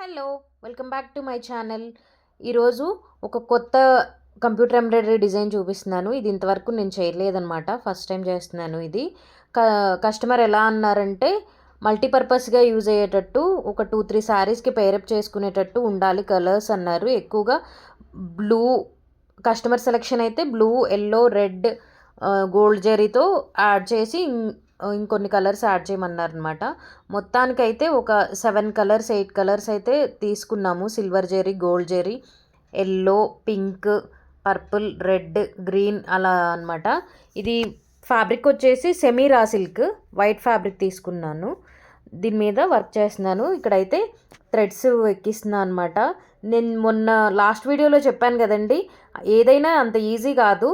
Hello, welcome back to my channel. ఈరోజు ఒక కొత్త కంప్యూటర్ ఎంబ్రాయిడరీ డిజైన్ చూపిస్తున్నాను. ఇది ఇంతవరకు నేను చేయలేదన్నమాట. ఫస్ట్ టైం చేస్తున్నాను ఇది. కస్టమర్ ఎలా అన్నారంటే మల్టీపర్పస్గా యూజ్ అయ్యేటట్టు ఒక 2-3 శారీస్కి పేరప్ చేసుకునేటట్టు ఉండాలి కలర్స్ అన్నారు. ఎక్కువగా బ్లూ కస్టమర్ సెలెక్షన్ అయితే బ్లూ, ఎల్లో, రెడ్, గోల్డ్ జరీతో యాడ్ చేసి ఇంకొన్ని కలర్స్ యాడ్ చేయమన్నారనమాట. మొత్తానికైతే ఒక 7 కలర్స్ 8 కలర్స్ అయితే తీసుకున్నాము. Silver zari, gold zari, yellow, pink, purple, red, green అలా అనమాట. ఇది ఫ్యాబ్రిక్ వచ్చేసి semi raw silk white fabric తీసుకున్నాను. దీని మీద వర్క్ చేస్తున్నాను. ఇక్కడైతే థ్రెడ్స్ ఎక్కిస్తున్నాను అనమాట. నేను మొన్న లాస్ట్ వీడియోలో చెప్పాను కదండి, ఏదైనా అంత ఈజీ కాదు.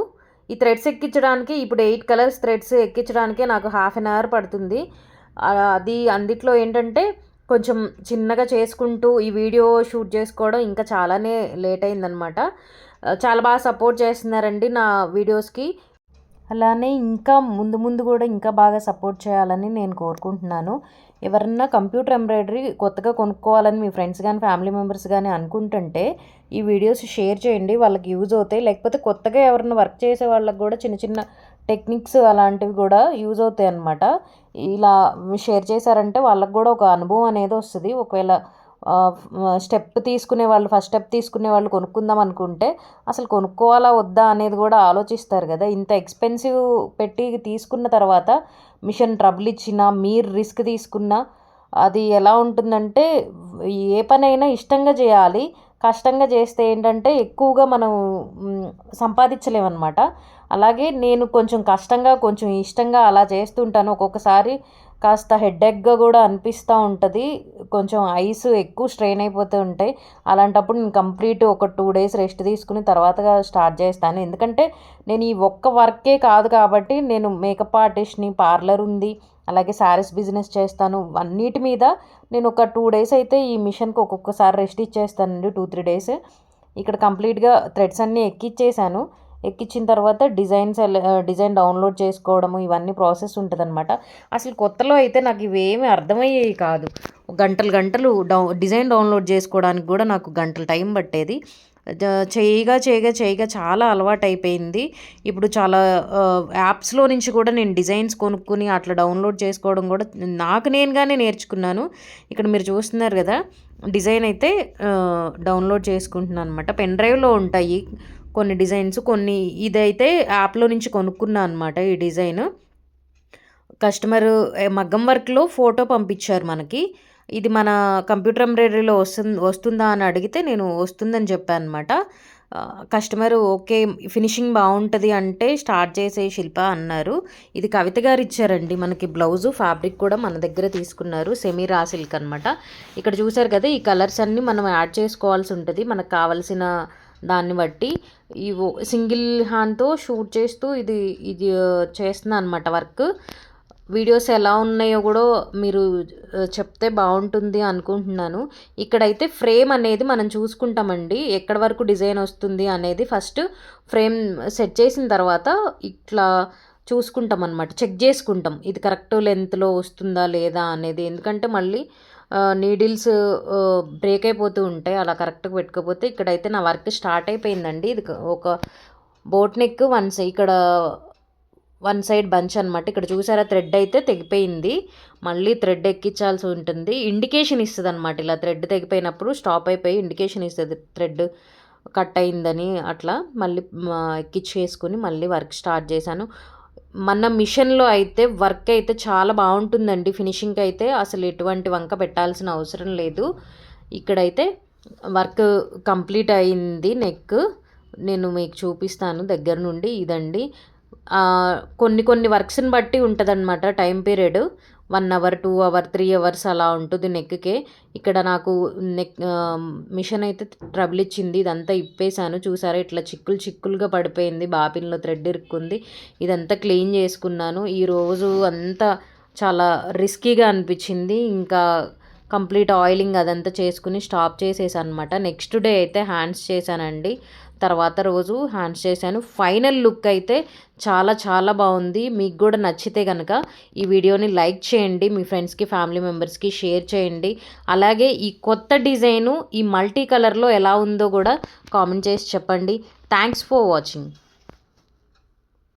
ఈ థ్రెడ్స్ ఎక్కించడానికి ఇప్పుడు 8 కలర్స్ థ్రెడ్స్ ఎక్కించడానికే నాకు హాఫ్ అన్ అవర్ పడుతుంది. అది అందుట్లో ఏంటంటే కొంచెం చిన్నగా చేసుకుంటూ ఈ వీడియో షూట్ చేసుకోవడం ఇంకా చాలానే లేట్ అయిందనమాట. చాలా బాగా సపోర్ట్ చేస్తున్నారండి నా వీడియోస్కి. అలానే ఇంకా ముందు ముందు కూడా ఇంకా బాగా సపోర్ట్ చేయాలని నేను కోరుకుంటున్నాను. ఎవరన్నా కంప్యూటర్ ఎంబ్రాయిడరీ కొత్తగా కొనుక్కోవాలని మీ ఫ్రెండ్స్ కానీ ఫ్యామిలీ మెంబర్స్ కానీ అనుకుంటుంటే ఈ వీడియోస్ షేర్ చేయండి, వాళ్ళకి యూజ్ అవుతాయి. లేకపోతే కొత్తగా ఎవరైనా వర్క్ చేసే వాళ్ళకి కూడా చిన్న చిన్న టెక్నిక్స్ అలాంటివి కూడా యూజ్ అవుతాయి అన్నమాట. ఇలా షేర్ చేశారంటే వాళ్ళకి కూడా ఒక అనుభవం అనేది వస్తుంది. ఒకవేళ ఫస్ట్ స్టెప్ తీసుకునే వాళ్ళు కొనుక్కుందాం అనుకుంటే అసలు కొనుక్కోవాలా వద్దా అనేది కూడా ఆలోచిస్తారు కదా. ఇంత ఎక్స్పెన్సివ్ పెట్టి తీసుకున్న తర్వాత మిషన్ ట్రబుల్ ఇచ్చినా మీరు రిస్క్ తీసుకున్నా అది ఎలా ఉంటుందంటే ఏ పనైనా ఇష్టంగా చేయాలి. కష్టంగా చేస్తే ఏంటంటే ఎక్కువగా మనం సంపాదించలేమన్నమాట. అలాగే నేను కొంచెం కష్టంగా కొంచెం ఇష్టంగా అలా చేస్తుంటాను. ఒక్కొక్కసారి కాస్త హెడేక్గా కూడా అనిపిస్తూ ఉంటుంది. కొంచెం ఐస్ ఎక్కువ స్ట్రెయిన్ అయిపోతూ ఉంటాయి. అలాంటప్పుడు నేను కంప్లీట్ ఒక 2 డేస్ రెస్ట్ తీసుకుని తర్వాతగా స్టార్ట్ చేస్తాను. ఎందుకంటే నేను ఈ ఒక్క వర్కే కాదు కాబట్టి, నేను మేకప్ ఆర్టిస్ట్ని, పార్లర్ ఉంది, అలాగే శారీస్ బిజినెస్ చేస్తాను. అన్నిటి మీద నేను ఒక 2 డేస్ అయితే ఈ మిషన్కి ఒక్కొక్కసారి రెస్ట్ ఇచ్చేస్తానండి. 2-3 డేస్ ఇక్కడ కంప్లీట్గా థ్రెడ్స్ అన్నీ ఎక్కిచ్చేసాను. ఎక్కించిన తర్వాత డిజైన్ డౌన్లోడ్ చేసుకోవడము ఇవన్నీ ప్రాసెస్ ఉంటుందన్నమాట. అసలు కొత్తలో అయితే నాకు ఇవేమీ అర్థమయ్యేవి కాదు. గంటలు డిజైన్ డౌన్లోడ్ చేసుకోవడానికి కూడా నాకు గంటలు టైం పట్టేది. చేయగా చాలా అలవాటు అయిపోయింది. ఇప్పుడు చాలా యాప్స్లో నుంచి కూడా నేను డిజైన్స్ కొనుక్కుని అట్లా డౌన్లోడ్ చేసుకోవడం కూడా నాకు నేనుగానే నేర్చుకున్నాను. ఇక్కడ మీరు చూస్తున్నారు కదా, డిజైన్ అయితే డౌన్లోడ్ చేసుకుంటున్నాను అనమాట. పెన్ డ్రైవ్లో ఉంటాయి కొన్ని డిజైన్స్, కొన్ని ఇదైతే యాప్లో నుంచి కొనుక్కున్నాను అనమాట. ఈ డిజైన్ కస్టమర్ మగ్గం వర్క్లో ఫోటో పంపించారు మనకి. ఇది మన కంప్యూటర్ ఎంబ్రాయిడరీలో వస్తుందా అని అడిగితే నేను వస్తుందని చెప్పాను అనమాట. కస్టమర్ ఓకే ఫినిషింగ్ బాగుంటుంది అంటే స్టార్ట్ చేసే శిల్ప అన్నారు. ఇది కవిత గారు ఇచ్చారండి మనకి. బ్లౌజు ఫ్యాబ్రిక్ కూడా మన దగ్గర తీసుకున్నారు. సెమీ రా సిల్క్ అనమాట. ఇక్కడ చూసారు కదా, ఈ కలర్స్ అన్నీ మనం యాడ్ చేసుకోవాల్సి ఉంటుంది మనకు కావాల్సిన దాన్ని బట్టి. ఈ సింగిల్ హ్యాండ్తో షూట్ చేస్తూ ఇది ఇది చేస్తున్నా అనమాట వర్క్. వీడియోస్ ఎలా ఉన్నాయో కూడా మీరు చెప్తే బాగుంటుంది అనుకుంటున్నాను. ఇక్కడైతే ఫ్రేమ్ అనేది మనం చూసుకుంటామండి, ఎక్కడి వరకు డిజైన్ వస్తుంది అనేది. ఫస్ట్ ఫ్రేమ్ సెట్ చేసిన తర్వాత ఇట్లా చూసుకుంటాం అనమాట, చెక్ చేసుకుంటాం ఇది కరెక్ట్ లెంత్లో వస్తుందా లేదా అనేది. ఎందుకంటే మళ్ళీ నీడిల్స్ బ్రేక్ అయిపోతూ ఉంటాయి అలా కరెక్ట్గా పెట్టుకోకపోతే. ఇక్కడైతే నా వర్క్ స్టార్ట్ అయిపోయిందండి. ఇది ఒక బోట్ నెక్ ఇక్కడ 1 సైడ్ బంచ్ అనమాట. ఇక్కడ చూసారా, థ్రెడ్ అయితే తెగిపోయింది. మళ్ళీ థ్రెడ్ ఎక్కించాల్సి ఉంటుంది. ఇండికేషన్ ఇస్తుంది అనమాట. ఇలా థ్రెడ్ తెగిపోయినప్పుడు స్టాప్ అయిపోయి ఇండికేషన్ ఇస్తుంది థ్రెడ్ కట్ అయిందని. అట్లా మళ్ళీ ఎక్కించేసుకుని మళ్ళీ వర్క్ స్టార్ట్ చేశాను. మన మిషన్లో అయితే వర్క్ అయితే చాలా బాగుంటుందండి. ఫినిషింగ్ అయితే అసలు ఎటువంటి వంక పెట్టాల్సిన అవసరం లేదు. ఇక్కడైతే వర్క్ కంప్లీట్ అయింది. నెక్ నేను మీకు చూపిస్తాను దగ్గర నుండి. ఇదండి కొన్ని వర్క్స్ని బట్టి ఉంటుందన్నమాట time period. 1 hour, 2 hour, 3 hours అలా ఉంటుంది నెక్కే. ఇక్కడ నాకు మిషన్ అయితే ట్రబుల్ ఇచ్చింది. ఇదంతా ఇప్పేసాను. చూసారా, ఇట్లా చిక్కులుగా పడిపోయింది. బాపిన్లో థ్రెడ్ ఇరుక్కుంది. ఇదంతా క్లీన్ చేసుకున్నాను. ఈరోజు అంతా చాలా రిస్కీగా అనిపించింది. ఇంకా కంప్లీట్ ఆయిలింగ్ అదంతా చేసుకుని స్టాప్ చేసేసాను అనమాట. నెక్స్ట్ డే అయితే హ్యాండ్స్ చేశానండి. తర్వాత రోజు హ్యాండ్స్ చేశాను. ఫైనల్ లుక్ అయితే చాలా చాలా బాగుంది. మీకు కూడా నచ్చితే కనుక ఈ వీడియోని లైక్ చేయండి, మీ ఫ్రెండ్స్కి ఫ్యామిలీ మెంబర్స్కి షేర్ చేయండి. అలాగే ఈ కొత్త డిజైను ఈ మల్టీ కలర్లో ఎలా ఉందో కూడా కామెంట్ చేసి చెప్పండి. Thanks for watching.